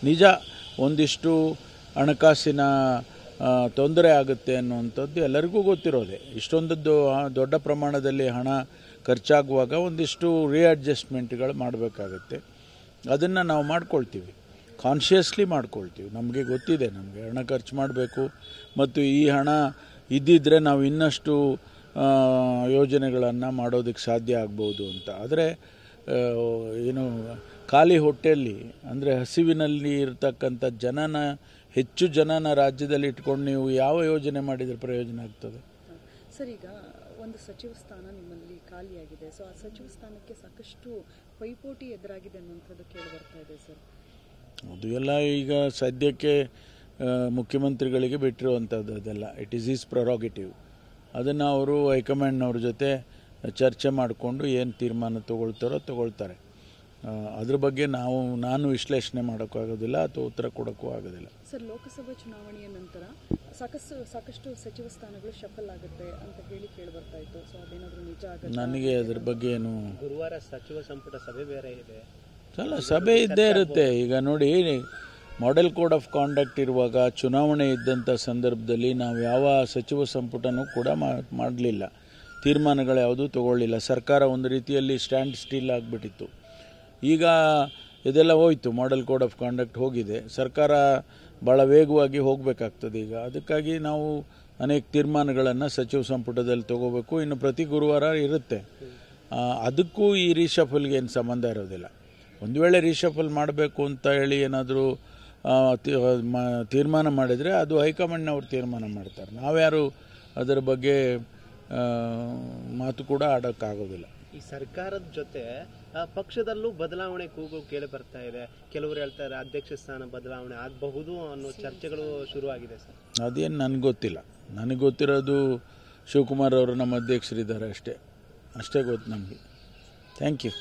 ನಿಜ ಒಂದಿಷ್ಟು ಹಣಕಾಸಿನ ತೊಂದರೆ ಆಗುತ್ತೆ ಅನ್ನುವಂಥದ್ದು ಎಲ್ಲರಿಗೂ ಗೊತ್ತಿರೋದೆ. ಇಷ್ಟೊಂದದ್ದು ದೊಡ್ಡ ಪ್ರಮಾಣದಲ್ಲಿ ಹಣ ಖರ್ಚಾಗುವಾಗ ಒಂದಿಷ್ಟು ರೀಅಡ್ಜಸ್ಟ್ಮೆಂಟ್ಗಳು ಮಾಡಬೇಕಾಗತ್ತೆ. ಅದನ್ನು ನಾವು ಮಾಡ್ಕೊಳ್ತೀವಿ, ಕಾನ್ಷಿಯಸ್ಲಿ ಮಾಡ್ಕೊಳ್ತೀವಿ. ನಮಗೆ ಗೊತ್ತಿದೆ, ನಮಗೆ ಹಣ ಖರ್ಚು ಮಾಡಬೇಕು ಮತ್ತು ಈ ಹಣ ಇದ್ದಿದ್ದರೆ ನಾವು ಇನ್ನಷ್ಟು ಯೋಜನೆಗಳನ್ನು ಮಾಡೋದಕ್ಕೆ ಸಾಧ್ಯ ಆಗ್ಬೋದು ಅಂತ. ಆದರೆ ಏನು ಖಾಲಿ ಹೊಟ್ಟೆಯಲ್ಲಿ ಅಂದರೆ ಹಸಿವಿನಲ್ಲಿ ಇರತಕ್ಕಂಥ ಹೆಚ್ಚು ಜನನ ರಾಜ್ಯದಲ್ಲಿ ಇಟ್ಕೊಂಡು ನೀವು ಯಾವ ಯೋಜನೆ ಮಾಡಿದರೆ ಪ್ರಯೋಜನ ಆಗ್ತದೆ? ಸರ್, ಈಗ ಒಂದು ಸಚಿವ ಸ್ಥಾನ ನಿಮ್ಮಲ್ಲಿ ಖಾಲಿಯಾಗಿದೆ. ಸೊ ಆ ಸಚಿವ ಸ್ಥಾನಕ್ಕೆ ಸಾಕಷ್ಟು ಪೈಪೋಟಿ ಎದುರಾಗಿದೆ ಅನ್ನುವಂಥದ್ದು ಕೇಳಿ ಬರ್ತಾ ಇದೆ ಸರ್. ಅದು ಎಲ್ಲ ಈಗ ಸದ್ಯಕ್ಕೆ ಮುಖ್ಯಮಂತ್ರಿಗಳಿಗೆ ಬಿಟ್ಟಿರುವಂಥದ್ದು. ಅದೆಲ್ಲ ಇಟ್ ಈಸ್ ಈಸ್ ಪ್ರೊರಾಗೇಟಿವ್. ಅದನ್ನು ಅವರು ಹೈಕಮಾಂಡ್ನವ್ರ ಜೊತೆ ಚರ್ಚೆ ಮಾಡಿಕೊಂಡು ಏನು ತೀರ್ಮಾನ ತಗೊಳ್ತಾರೆ. ಅದ್ರ ಬಗ್ಗೆ ನಾನು ವಿಶ್ಲೇಷಣೆ ಮಾಡೋಕ್ಕಾಗೋದಿಲ್ಲ ಅಥವಾ ಉತ್ತರ ಕೊಡೋಕ್ಕೂ ಆಗೋದಿಲ್ಲ. ಸರ್, ಲೋಕಸಭಾ ಚುನಾವಣೆಯ ನಂತರ ಸಾಕಷ್ಟು ಸಚಿವ ಸ್ಥಾನಗಳು ಶಫಲ್ ಆಗುತ್ತೆ ಅಂತ ಕೇಳಿ ಬರ್ತಾ ಇತ್ತು. ಸೊ ಅದೇನಾದರೂ ನಿಜ ಆಗುತ್ತೆ? ನನಗೆ ಅದ್ರ ಬಗ್ಗೆ ಏನು. ಗುರುವಾರ ಸಚಿವ ಸಂಪುಟ ಸಭೆ ಬೇರೆ ಇದೆ. ಅಲ್ಲ, ಸಭೆ ಇದ್ದೇ ಇರುತ್ತೆ. ಈಗ ನೋಡಿ, ಮಾಡೆಲ್ ಕೋಡ್ ಆಫ್ ಕಾಂಡಕ್ಟ್ ಇರುವಾಗ ಚುನಾವಣೆ ಇದ್ದಂಥ ಸಂದರ್ಭದಲ್ಲಿ ನಾವು ಯಾವ ಸಚಿವ ಸಂಪುಟನೂ ಕೂಡ ಮಾಡಲಿಲ್ಲ, ತೀರ್ಮಾನಗಳು ಯಾವುದೂ ತಗೊಳ್ಳಿಲ್ಲ. ಸರ್ಕಾರ ಒಂದು ರೀತಿಯಲ್ಲಿ ಸ್ಟ್ಯಾಂಡ್ ಸ್ಟಿಲ್ ಆಗಿಬಿಟ್ಟಿತ್ತು. ಈಗ ಇದೆಲ್ಲ ಹೋಯಿತು, ಮಾಡೆಲ್ ಕೋಡ್ ಆಫ್ ಕಾಂಡಕ್ಟ್ ಹೋಗಿದೆ, ಸರ್ಕಾರ ಭಾಳ ವೇಗವಾಗಿ ಹೋಗಬೇಕಾಗ್ತದೆ. ಈಗ ಅದಕ್ಕಾಗಿ ನಾವು ಅನೇಕ ತೀರ್ಮಾನಗಳನ್ನು ಸಚಿವ ಸಂಪುಟದಲ್ಲಿ ತಗೋಬೇಕು. ಇನ್ನು ಪ್ರತಿ ಗುರುವಾರ ಇರುತ್ತೆ. ಅದಕ್ಕೂ ಈ ರೀಶಫಲ್ಗೆ ಏನು ಸಂಬಂಧ ಇರೋದಿಲ್ಲ. ಒಂದು ವೇಳೆ ರೀಶಫಲ್ ಮಾಡಬೇಕು ಅಂತ ಹೇಳಿ ಏನಾದರೂ ತೀರ್ಮಾನ ಮಾಡಿದರೆ ಅದು ಹೈಕಮಾಂಡ್ನವ್ರು ತೀರ್ಮಾನ ಮಾಡ್ತಾರೆ. ನಾವ್ಯಾರು ಅದರ ಬಗ್ಗೆ ಮಾತು ಕೂಡ ಆಡೋಕ್ಕಾಗೋದಿಲ್ಲ. ಈ ಸರ್ಕಾರದ ಜೊತೆ ಪಕ್ಷದಲ್ಲೂ ಬದಲಾವಣೆ ಕೂಗು ಕೇಳಿ ಬರ್ತಾ ಇದೆ. ಕೆಲವರು ಹೇಳ್ತಾರೆ ಅಧ್ಯಕ್ಷ ಸ್ಥಾನ ಬದಲಾವಣೆ ಆಗಬಹುದು ಅನ್ನೋ ಚರ್ಚೆಗಳು ಶುರುವಾಗಿದೆ ಸರ್. ಅದೇನು ನನಗೆ ಗೊತ್ತಿಲ್ಲ. ನನಗೆ ಗೊತ್ತಿರೋದು ಶಿವಕುಮಾರ್ ಅವರು ನಮ್ಮ ಅಧ್ಯಕ್ಷರಿದ್ದಾರೆ, ಅಷ್ಟೇ ಗೊತ್ತು ನಮಗೆ. Thank you.